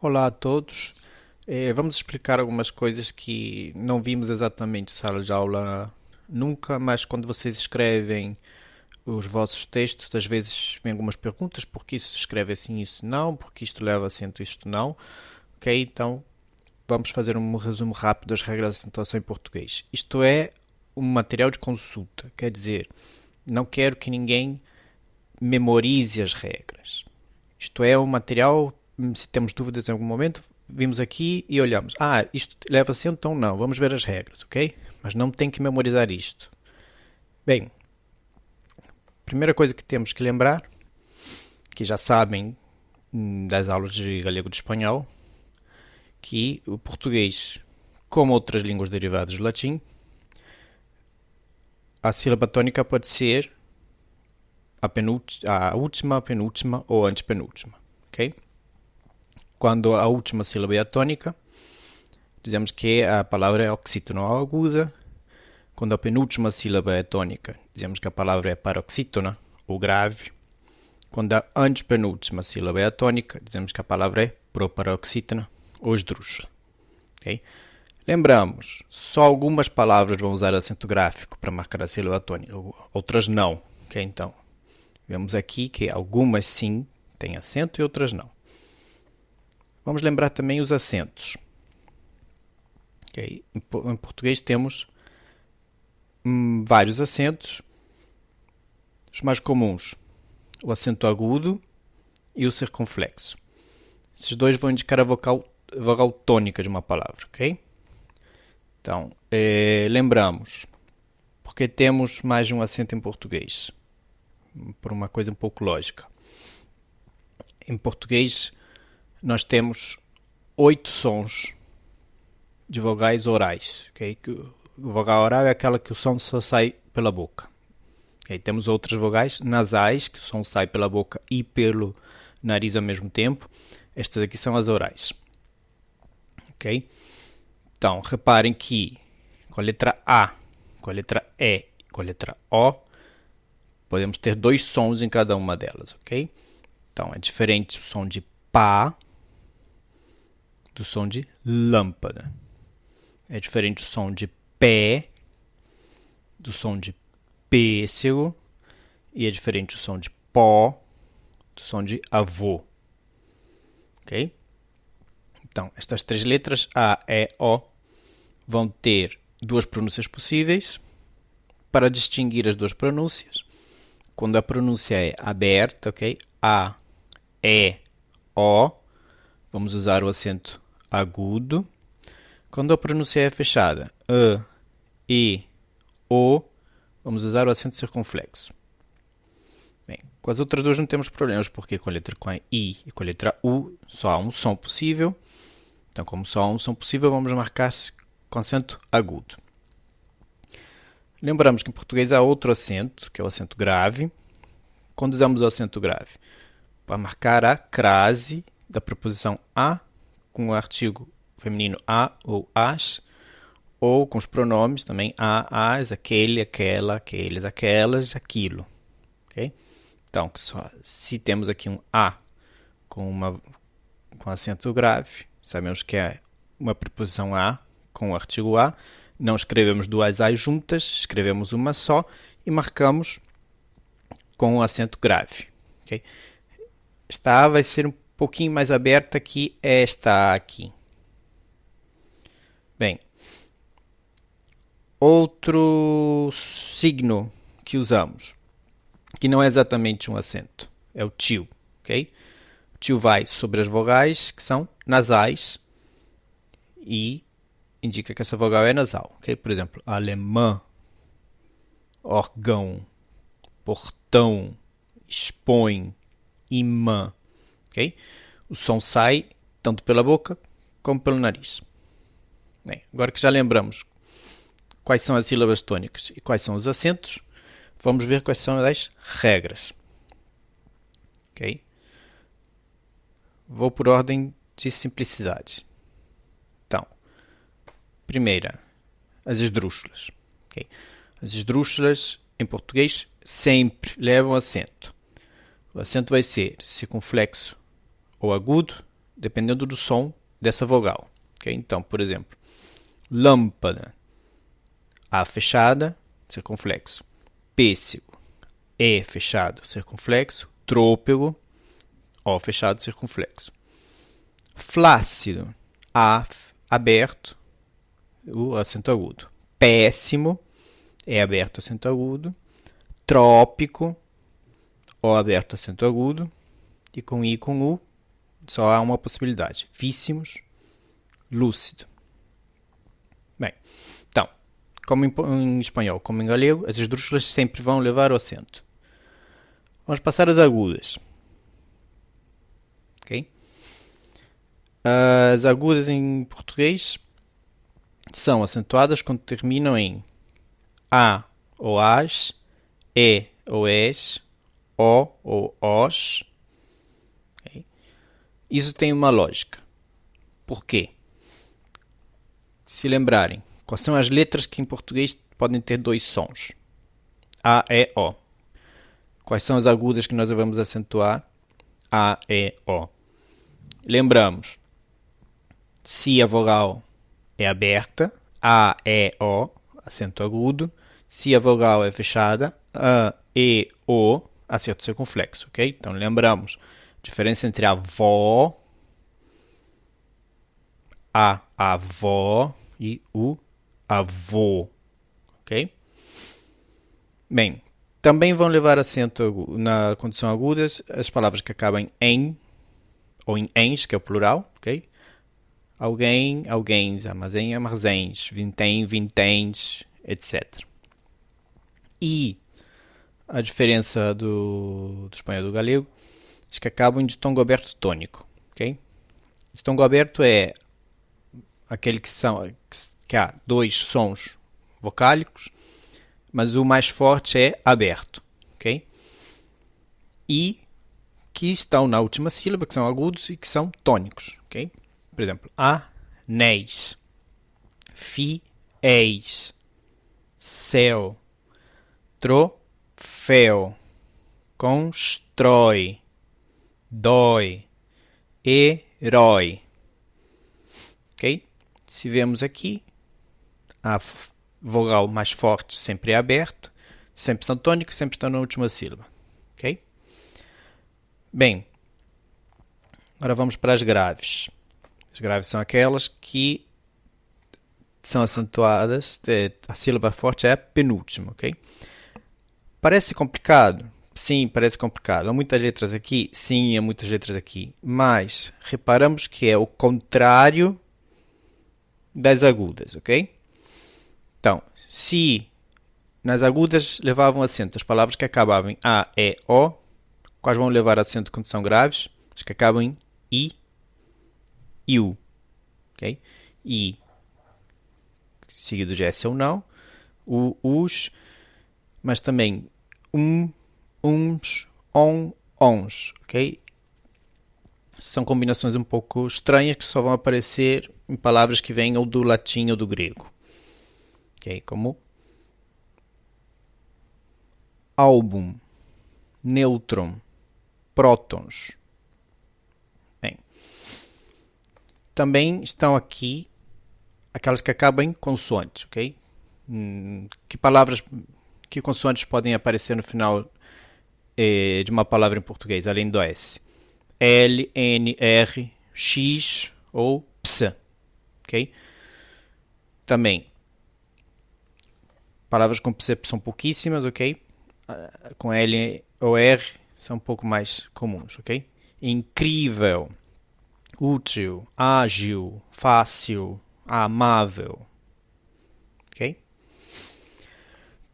Olá a todos. Vamos explicar algumas coisas que não vimos exatamente em sala de aula nunca, mas quando vocês escrevem os vossos textos, às vezes vêm algumas perguntas, porque isso se escreve assim, isso não, porque isto leva acento, isto não. Ok? Então vamos fazer um resumo rápido das regras de acentuação em português. Isto é um material de consulta, quer dizer, não quero que ninguém memorize as regras. Isto é um material, se temos dúvidas em algum momento, vimos aqui e olhamos. Isto leva acento, então não. Vamos ver as regras, ok? Mas não tem que memorizar isto. Bem, primeira coisa que temos que lembrar, que já sabem das aulas de galego e de espanhol, que o português, como outras línguas derivadas do latim, a sílaba tônica pode ser a última, a penúltima ou a antepenúltima, ok? Quando a última sílaba é a tônica, dizemos que a palavra é oxítona ou aguda. Quando a penúltima sílaba é tônica, dizemos que a palavra é paroxítona ou grave. Quando a antepenúltima sílaba é a tônica, dizemos que a palavra é proparoxítona ou esdrúxula. Okay? Lembramos, só algumas palavras vão usar acento gráfico para marcar a sílaba tônica, outras não. Okay? Então, vemos aqui que algumas sim têm acento e outras não. Vamos lembrar também os acentos. Okay? Em português temos vários acentos. Os mais comuns, o acento agudo e o circunflexo. Esses dois vão indicar a vogal tônica de uma palavra. Okay? Então, lembramos, porque temos mais de um acento em português? Por uma coisa um pouco lógica. Em português, nós temos 8 sons de vogais orais. Okay? O vogal oral é aquela que o som só sai pela boca. Okay? Temos outras vogais nasais, que o som sai pela boca e pelo nariz ao mesmo tempo. Estas aqui são as orais. Okay? Então, reparem que com a letra A, com a letra E e com a letra O, podemos ter 2 sons em cada uma delas. Okay? Então, é diferente o som de pá do som de lâmpada. É diferente o som de pé do som de pêssego e é diferente o som de pó do som de avô. Ok? Então, estas 3 letras, A, E, O, vão ter 2 pronúncias possíveis. Para distinguir as 2 pronúncias, quando a pronúncia é aberta, ok? A, E, O, vamos usar o acento agudo. Quando a pronúncia é fechada, E, O, vamos usar o acento circunflexo. Bem, com as outras duas não temos problemas, porque com a letra I e com a letra U só há um som possível. Então, como só há um som possível, vamos marcar-se com acento agudo. Lembramos que em português há outro acento, que é o acento grave. Quando usamos o acento grave, para marcar a crase da preposição a com o artigo feminino a ou as, ou com os pronomes também a, as, aquele, aquela, aqueles, aquelas, aquilo. Okay? Então, se temos aqui um a com acento grave, sabemos que é uma preposição a com o artigo a. Não escrevemos duas a juntas, escrevemos uma só e marcamos com o acento grave. Okay? Esta a vai ser um pouquinho mais aberta que esta a aqui. Bem, outro signo que usamos, que não é exatamente um acento, é o tio. Okay? O tio vai sobre as vogais que são nasais e indica que essa vogal é nasal. Okay? Por exemplo, alemã, órgão, portão, expõe, imã. Okay? O som sai tanto pela boca como pelo nariz. Bem, agora que já lembramos quais são as sílabas tônicas e quais são os acentos, vamos ver quais são as regras. Okay? Vou por ordem de simplicidade. Então, primeira, as esdrúxulas. Okay? As esdrúxulas, em português, sempre levam acento. O acento vai ser circunflexo ou agudo dependendo do som dessa vogal. Okay? Então, por exemplo, lâmpada, A fechada, circunflexo. Pêssego, E fechado, circunflexo. Trôpego, O fechado, circunflexo. Flácido, A aberto, o acento agudo. Péssimo, E aberto, acento agudo. Trópico, O aberto, acento agudo. E com I e com U, só há uma possibilidade. Víssimos, lúcido. Bem, então, como em espanhol, como em galego, as esdrúxulas sempre vão levar o acento. Vamos passar às agudas. Okay? As agudas em português são acentuadas quando terminam em A ou AS, E ou ES, O ou OS. Okay? Isso tem uma lógica. Por quê? Se lembrarem, quais são as letras que em português podem ter dois sons? A, E, O. Quais são as agudas que nós vamos acentuar? A, E, O. Lembramos, se a vogal é aberta, A, E, O, acento agudo. Se a vogal é fechada, A, E, O, acento circunflexo, ok? Então lembramos a diferença entre a vó, a avó e o avô, ok? Bem, também vão levar acento na condição agudas as palavras que acabam em ou em ens, que é o plural, ok? Alguém, alguém, armazém, armazéns, vintém, vinténs, etc. E a diferença do espanhol e do galego é que acabam em ditongo aberto tônico, ok? Ditongo aberto é aquele que há dois sons vocálicos, mas o mais forte é aberto, ok? E que estão na última sílaba, que são agudos e que são tônicos, ok? Por exemplo, anéis, fiéis, céu, troféu, constrói, dói, herói, ok? Se vemos aqui, a vogal mais forte sempre é aberta, sempre são tônicos, sempre estão na última sílaba, ok? Bem, agora vamos para as graves. As graves são aquelas que são acentuadas, a sílaba forte é a penúltima, ok? Parece complicado? Sim, parece complicado. Há muitas letras aqui? Sim, há muitas letras aqui. Mas reparamos que é o contrário das agudas, ok? Então, se nas agudas levavam acento as palavras que acabavam em A, E, O, quais vão levar acento quando são graves? As que acabam em I e U. Okay? I, seguido de S ou não. O, os, mas também uns, ons. Okay? São combinações um pouco estranhas que só vão aparecer em palavras que vêm ou do latim ou do grego. Okay? Como álbum, nêutron, prótons. Bem, também estão aqui aquelas que acabam em consoantes, ok? Que consoantes podem aparecer no final de uma palavra em português, além do S? L, N, R, X ou PS, ok? Também, palavras com PS são pouquíssimas, ok? Com L ou R são um pouco mais comuns, ok? Incrível, útil, ágil, fácil, amável, ok?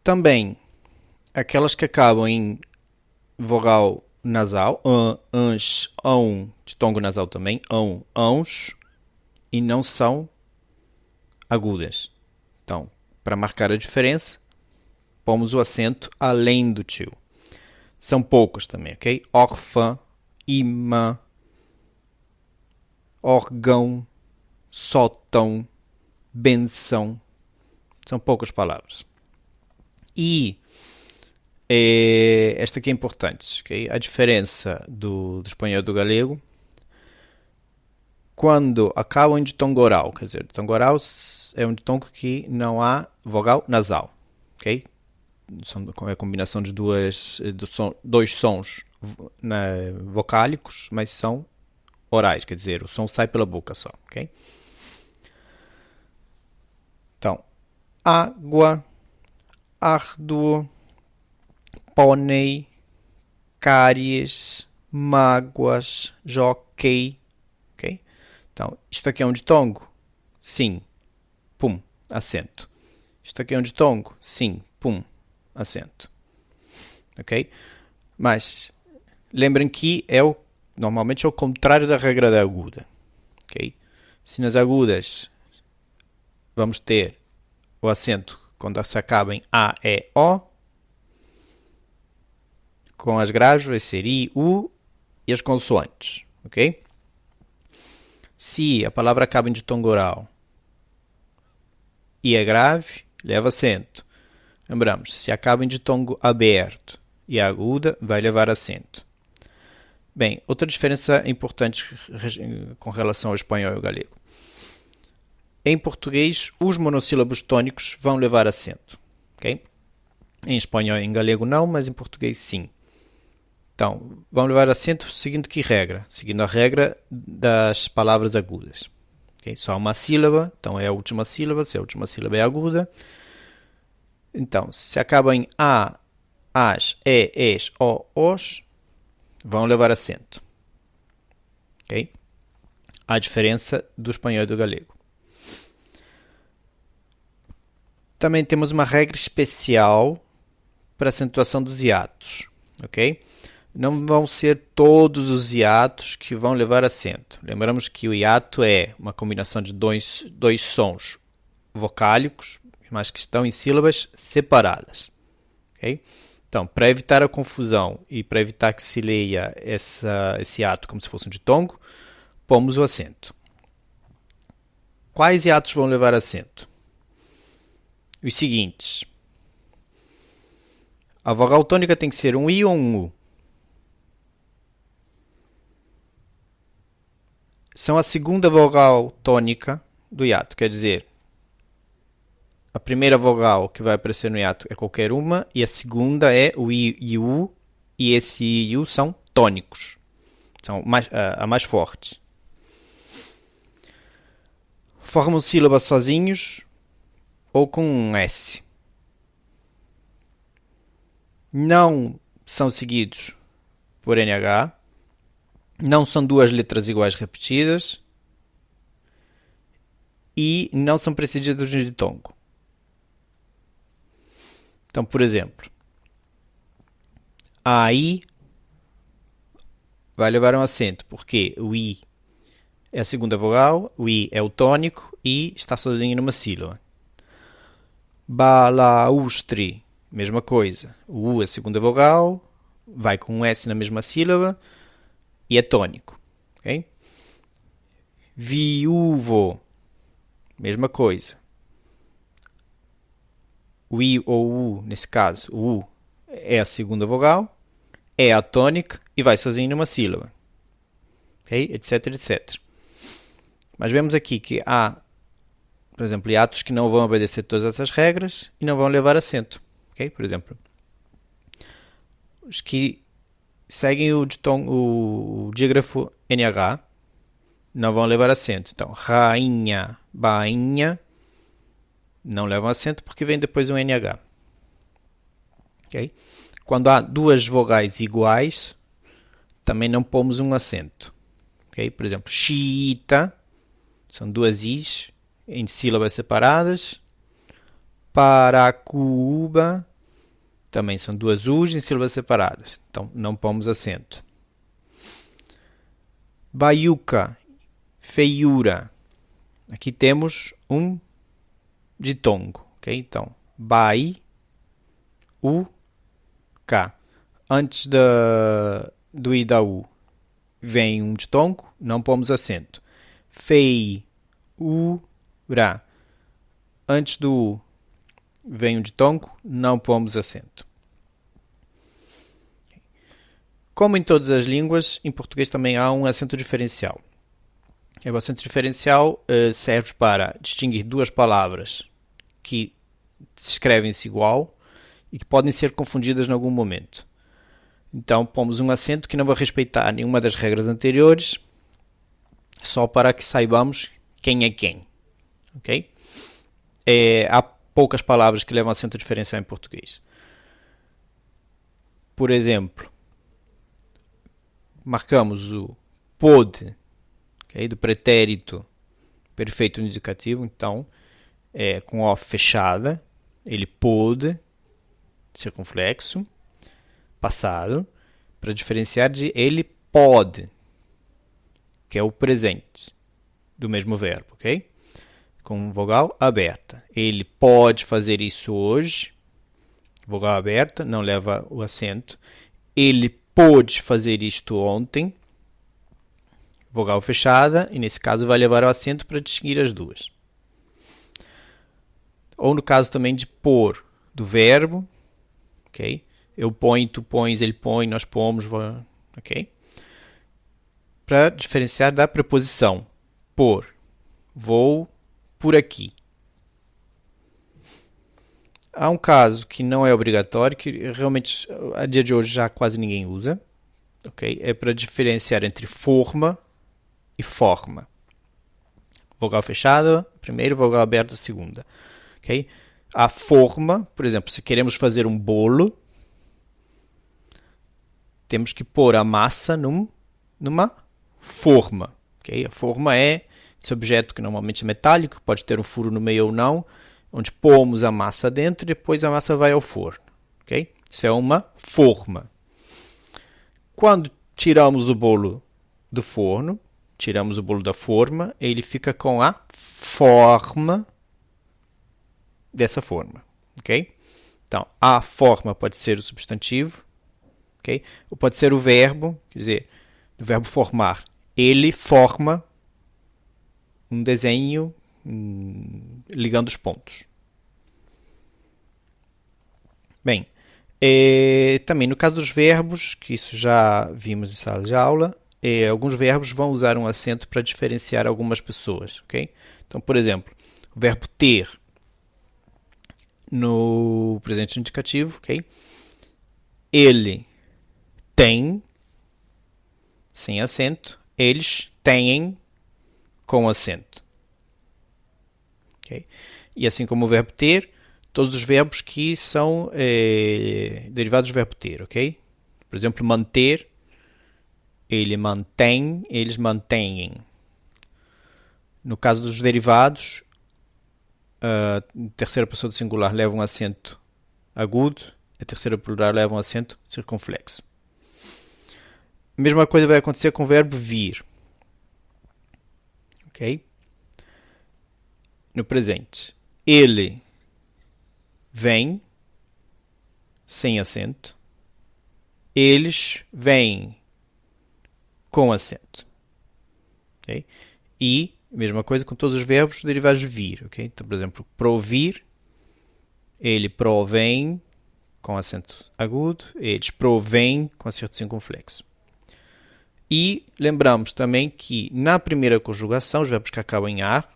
Também aquelas que acabam em vogal nasal, ans, ão, ditongo nasal também, ão, ãos, e não são agudas. Então, para marcar a diferença, pomos o acento além do tio. São poucos também, ok? Órfã, imã, órgão, sótão, benção. São poucas palavras. E esta aqui é importante, okay? A diferença do espanhol e do galego quando acabam em ditongo oral, quer dizer, ditongo oral é um ditongo que não há vogal nasal, ok? É a combinação de dois sons vocálicos, mas são orais, quer dizer, o som sai pela boca só, ok? Então, água, árduo, pônei, cáries, mágoas, jockey, ok? Então, isto aqui é um ditongo? Sim. Pum, acento. Isto aqui é um ditongo? Sim. Pum, acento. Ok? Mas, lembrem que normalmente é o contrário da regra da aguda. Ok? Se nas agudas vamos ter o acento quando se acaba em A, E, O, com as graves vai ser I, U e as consoantes. Ok? Se a palavra acaba em ditongo oral e é grave, leva acento. Lembramos, se acaba em ditongo aberto e aguda, vai levar acento. Bem, outra diferença importante com relação ao espanhol e ao galego. Em português, os monossílabos tônicos vão levar acento. Okay? Em espanhol e em galego não, mas em português sim. Então, vão levar acento seguindo que regra? Seguindo a regra das palavras agudas. Okay? Só uma sílaba, então é a última sílaba, se a última sílaba é aguda. Então, se acaba em A, As, E, Es, O, Os, vão levar acento. Ok? A diferença do espanhol e do galego. Também temos uma regra especial para a acentuação dos hiatos. Ok? Não vão ser todos os hiatos que vão levar acento. Lembramos que o hiato é uma combinação de dois sons vocálicos, mas que estão em sílabas separadas. Okay? Então, para evitar a confusão e para evitar que se leia esse hiato como se fosse um ditongo, pomos o acento. Quais hiatos vão levar acento? Os seguintes. A vogal tônica tem que ser um I ou um U. São a segunda vogal tônica do hiato, quer dizer, a primeira vogal que vai aparecer no hiato é qualquer uma e a segunda é o I e o U, e esse I e U são tônicos, são a mais fortes. Formam sílabas sozinhos ou com um S. Não são seguidos por NH. Não são duas letras iguais repetidas e não são precedidas de ditongo. Então, por exemplo, a I vai levar um acento, porque o I é a segunda vogal, o I é o tônico e está sozinho numa sílaba. Balaustre, mesma coisa. O U é a segunda vogal, vai com um S na mesma sílaba e é tônico. Okay? Viúvo, mesma coisa. O I ou o U, nesse caso, o U é a segunda vogal, é a tônica e vai sozinho numa sílaba. Okay? Etc, etc. Mas vemos aqui que há, por exemplo, hiatos que não vão obedecer todas essas regras e não vão levar acento. Okay? Por exemplo, os que seguem o dígrafo NH não vão levar acento. Então, rainha, bainha, não levam acento porque vem depois um NH. Okay? Quando há duas vogais iguais, também não pomos um acento. Okay? Por exemplo, xiita, são duas Is em sílabas separadas. Paracuba, também são duas U's em sílabas separadas. Então, não pomos acento. Baiuca, feiura. Aqui temos um ditongo. Okay? Então, bai, u, k. Antes do I da U vem um ditongo, não pomos acento. Fei, u, ra. Antes do U vem um ditongo, não pomos acento. Como em todas as línguas, em português também há um acento diferencial. O acento diferencial serve para distinguir duas palavras que escrevem-se igual e que podem ser confundidas em algum momento. Então, pomos um acento que não vai respeitar nenhuma das regras anteriores, só para que saibamos quem é quem. Ok? Há poucas palavras que levam acento diferencial em português. Por exemplo, marcamos o pode, okay, do pretérito perfeito indicativo, então, com O fechada, ele pode, circunflexo, passado, para diferenciar de ele pode, que é o presente do mesmo verbo, ok? Com vogal aberta. Ele pode fazer isso hoje, vogal aberta, não leva o acento. Ele pôde fazer isto ontem, vogal fechada, e nesse caso vai levar o acento para distinguir as duas. Ou no caso também de pôr, do verbo, ok? Eu ponho, tu pões, ele põe, nós pomos, ok? Para diferenciar da preposição por. Vou por aqui. Há um caso que não é obrigatório, que realmente a dia de hoje já quase ninguém usa, ok? É para diferenciar entre forma e forma. Vogal fechada, primeiro, vogal aberta, segunda. Okay? A forma, por exemplo, se queremos fazer um bolo, temos que pôr a massa numa forma. Okay? A forma é esse objeto que normalmente é metálico, pode ter um furo no meio ou não, onde pomos a massa dentro e depois a massa vai ao forno. Okay? Isso é uma forma. Quando tiramos o bolo do forno, tiramos o bolo da forma, ele fica com a forma dessa forma. Okay? Então, a forma pode ser o substantivo, okay? Ou pode ser o verbo, quer dizer, o verbo formar. Ele forma um desenho ligando os pontos. Bem, também no caso dos verbos, que isso já vimos em sala de aula, alguns verbos vão usar um acento para diferenciar algumas pessoas. Okay? Então, por exemplo, o verbo ter no presente indicativo, okay? Ele tem, sem acento, eles têm, com acento. Okay? E assim como o verbo ter, todos os verbos que são derivados do verbo ter, ok? Por exemplo, manter, ele mantém, eles mantêm. No caso dos derivados, a terceira pessoa do singular leva um acento agudo, a terceira plural leva um acento circunflexo. A mesma coisa vai acontecer com o verbo vir. Ok? No presente, ele vem, sem acento. Eles vêm, com acento. Okay? E, mesma coisa com todos os verbos derivados de vir. Okay? Então, por exemplo, provir, ele provém, com acento agudo. Eles provém, com acento circunflexo. E lembramos também que, na primeira conjugação, os verbos que acabam em ar,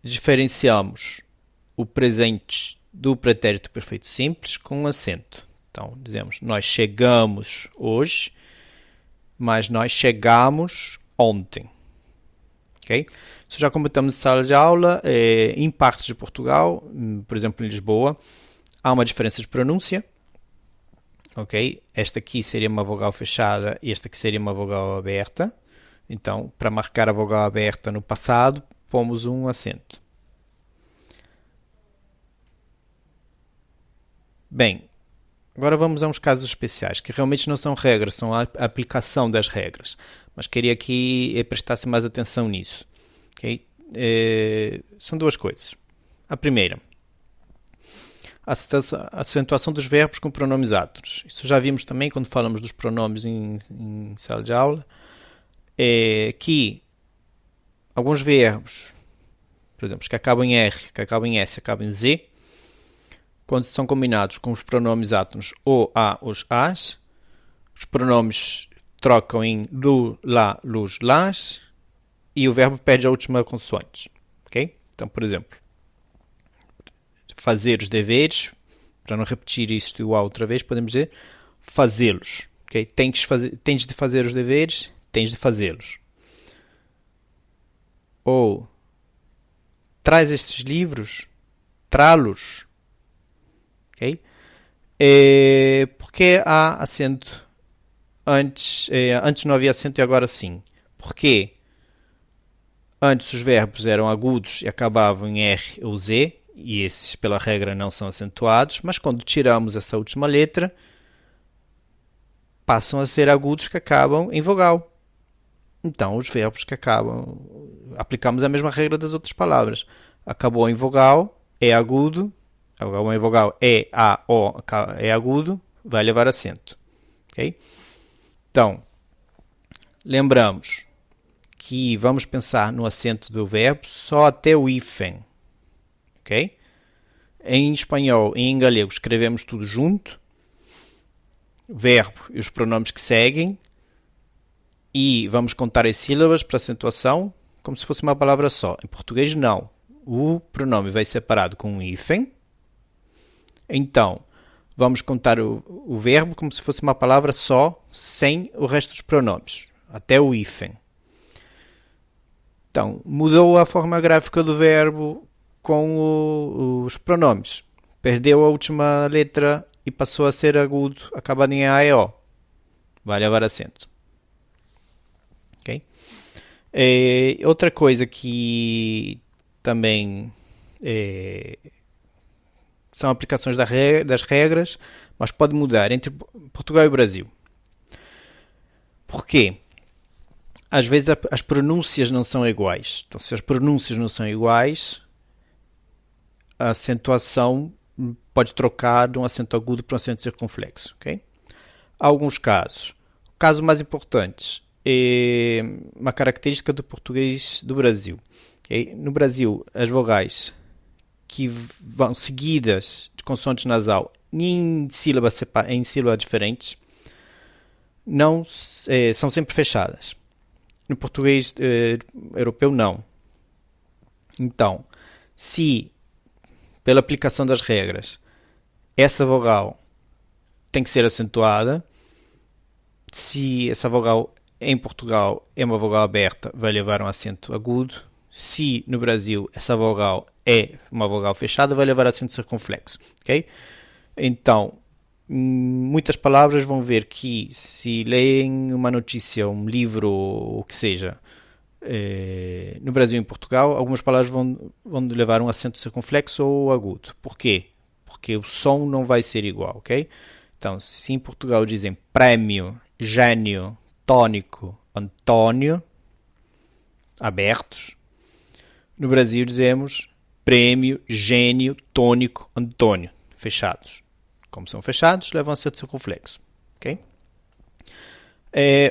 diferenciamos o presente do pretérito perfeito simples com um acento. Então, dizemos, nós chegamos hoje, mas nós chegamos ontem. Okay? Isso já comentamos em sala de aula. Em partes de Portugal, por exemplo, em Lisboa, há uma diferença de pronúncia. Okay? Esta aqui seria uma vogal fechada e esta aqui seria uma vogal aberta. Então, para marcar a vogal aberta no passado, pomos um acento. Bem, agora vamos a uns casos especiais, que realmente não são regras, são a aplicação das regras. Mas queria que prestasse mais atenção nisso. Okay? São duas coisas. A primeira, a acentuação dos verbos com pronomes átonos. Isso já vimos também quando falamos dos pronomes em sala de aula. Que alguns verbos, por exemplo, que acabam em R, que acabam em S, acabam em Z, quando são combinados com os pronomes átonos ou A ou as, os pronomes trocam em lu, lá, lus, las, e o verbo perde a última consoante. Ok? Então, por exemplo, fazer os deveres, para não repetir isto igual outra vez, podemos dizer fazê-los. Okay? Tens de fazer os deveres, tens de fazê-los. Ou traz estes livros, trá-los. Okay? Porque há acento antes não havia acento e agora sim? Porque antes os verbos eram agudos e acabavam em R ou Z, e esses, pela regra, não são acentuados, mas quando tiramos essa última letra, passam a ser agudos que acabam em vogal. Então, os verbos que acabam, aplicamos a mesma regra das outras palavras. Acabou em vogal, é agudo, acabou em vogal, é A, O, é agudo, vai levar acento. Okay? Então, lembramos que vamos pensar no acento do verbo só até o hífen. Ok? Em espanhol e em galego escrevemos tudo junto, verbo e os pronomes que seguem, e vamos contar as sílabas para acentuação como se fosse uma palavra só. Em português, não. O pronome vai separado com um hífen. Então, vamos contar o verbo como se fosse uma palavra só, sem o resto dos pronomes, até o hífen. Então, mudou a forma gráfica do verbo com os pronomes. Perdeu a última letra e passou a ser agudo, acabado em A e O. Vai levar acento. Okay? Outra coisa que também são aplicações das regras, mas pode mudar entre Portugal e Brasil. Porquê? Às vezes as pronúncias não são iguais. Então, se as pronúncias não são iguais, a acentuação pode trocar de um acento agudo para um acento circunflexo. Okay? Há alguns casos. O caso mais importante é uma característica do português do Brasil. Okay? No Brasil, as vogais que vão seguidas de consoante nasal em sílabas diferentes não, são sempre fechadas. No português europeu, não. Então, se, pela aplicação das regras, essa vogal tem que ser acentuada, se essa vogal em Portugal é uma vogal aberta, vai levar um acento agudo. Se no Brasil essa vogal é uma vogal fechada, vai levar acento circunflexo. Okay? Então, muitas palavras vão ver que, se leem uma notícia, um livro, ou o que seja, no Brasil e em Portugal, algumas palavras vão levar um acento circunflexo ou agudo. Por quê? Porque o som não vai ser igual. Okay? Então, se em Portugal dizem prémio, gênio, tônico, Antônio, abertos, no Brasil dizemos prêmio, gênio, tônico, Antônio, fechados. Como são fechados, levam acento circunflexo. Okay?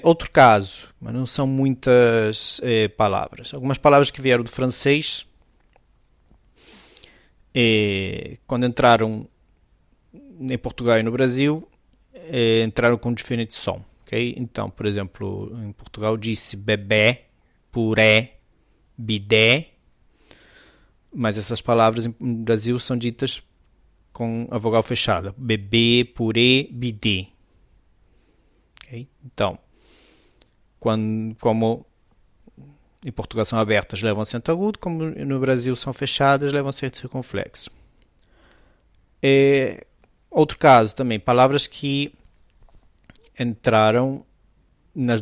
Outro caso, mas não são muitas palavras. Algumas palavras que vieram do francês, quando entraram em Portugal e no Brasil, entraram com diferente som. Okay? Então, por exemplo, em Portugal disse bebê, puré, bidé, mas essas palavras no Brasil são ditas com a vogal fechada. Bebê, purê, bidê. Okay? Então, como em Portugal são abertas, levam acento agudo, como no Brasil são fechadas, levam acento circunflexo. Outro caso também, palavras que entraram nos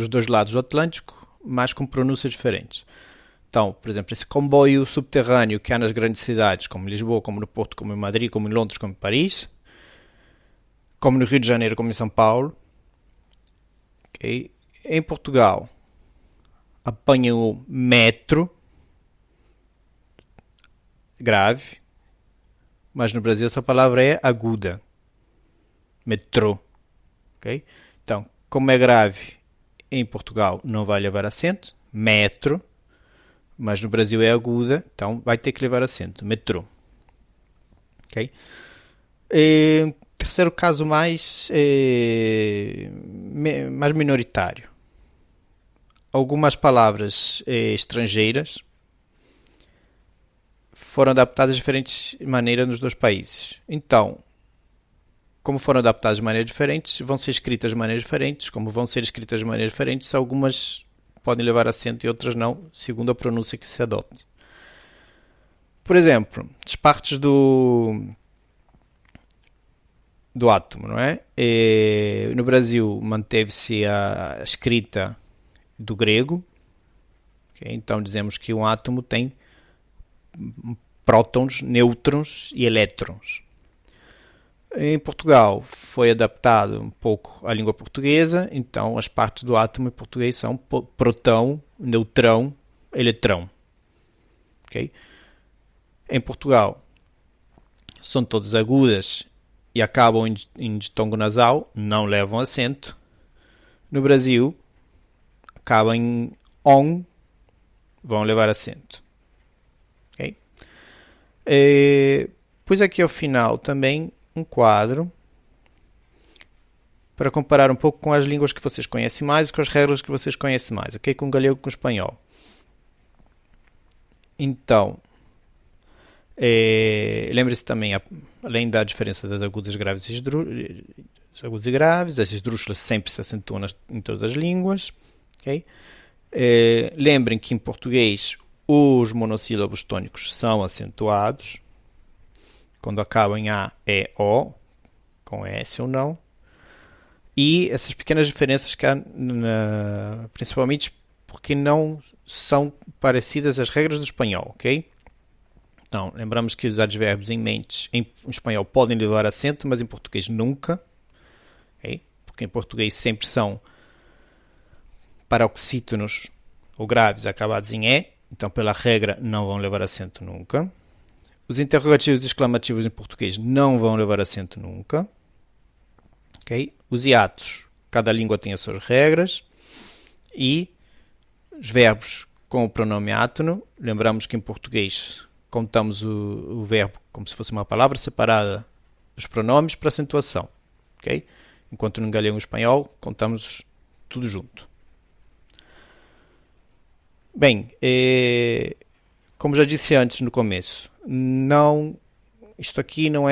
dois lados do Atlântico, mas com pronúncias diferentes. Então, por exemplo, esse comboio subterrâneo que há nas grandes cidades, como em Lisboa, como no Porto, como em Madrid, como em Londres, como em Paris, como no Rio de Janeiro, como em São Paulo. Okay? Em Portugal, apanham o metro, grave, mas no Brasil essa palavra é aguda. Metrô. Okay? Então, como é grave, em Portugal não vai levar acento, metro, mas no Brasil é aguda, então vai ter que levar acento, metrô. Okay? terceiro caso mais minoritário. Algumas palavras estrangeiras foram adaptadas de diferentes maneiras nos dois países. Então, como foram adaptadas de maneiras diferentes, vão ser escritas de maneiras diferentes. Como vão ser escritas de maneiras diferentes, algumas podem levar acento e outras não, segundo a pronúncia que se adote. Por exemplo, as partes do átomo, não é? No Brasil manteve-se a escrita do grego. Okay? Então dizemos que um átomo tem prótons, nêutrons e elétrons. Em Portugal foi adaptado um pouco à língua portuguesa, então as partes do átomo em português são protão, neutrão, eletrão. Okay? Em Portugal são todas agudas e acabam em ditongo nasal, não levam acento. No Brasil acabam em on, vão levar acento. Okay? Pus aqui ao final também um quadro para comparar um pouco com as línguas que vocês conhecem mais e com as regras que vocês conhecem mais, ok? Com o galego e com o espanhol. Então, lembre-se também, além da diferença das agudas, graves e agudos e graves, as esdrúxulas sempre se acentuam em todas as línguas, ok? Lembrem que em português os monossílabos tônicos são acentuados. Quando acabam em A, é O, com S ou não. E essas pequenas diferenças que há, principalmente porque não são parecidas às regras do espanhol, ok? Então, lembramos que os advérbios em mentes em espanhol podem levar acento, mas em português nunca. Okay? Porque em português sempre são paroxítonos ou graves acabados em E, então pela regra não vão levar acento nunca. Os interrogativos e exclamativos em português não vão levar acento nunca. Okay? Os hiatos, cada língua tem as suas regras. E os verbos com o pronome átono, lembramos que em português contamos o verbo como se fosse uma palavra separada dos pronomes para acentuação. Okay? Enquanto no galego e espanhol contamos tudo junto. Bem, como já disse antes no começo, isto aqui não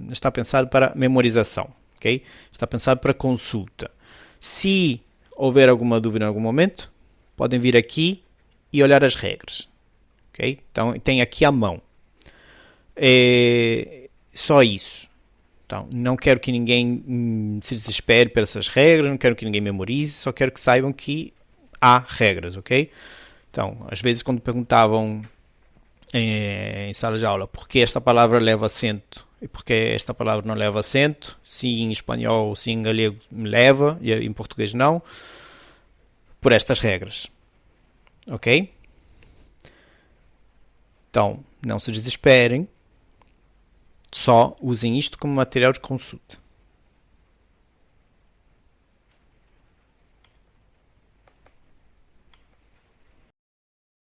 está pensado para memorização, ok? Está pensado para consulta. Se houver alguma dúvida em algum momento, podem vir aqui e olhar as regras, ok? Então tem aqui à mão. Só isso. Então, não quero que ninguém se desespere por essas regras, não quero que ninguém memorize, só quero que saibam que há regras, ok? Então, às vezes quando perguntavam em sala de aula porque esta palavra leva acento e porque esta palavra não leva acento, se em espanhol ou se em galego leva e em português não, por estas regras, ok? Então, não se desesperem, só usem isto como material de consulta.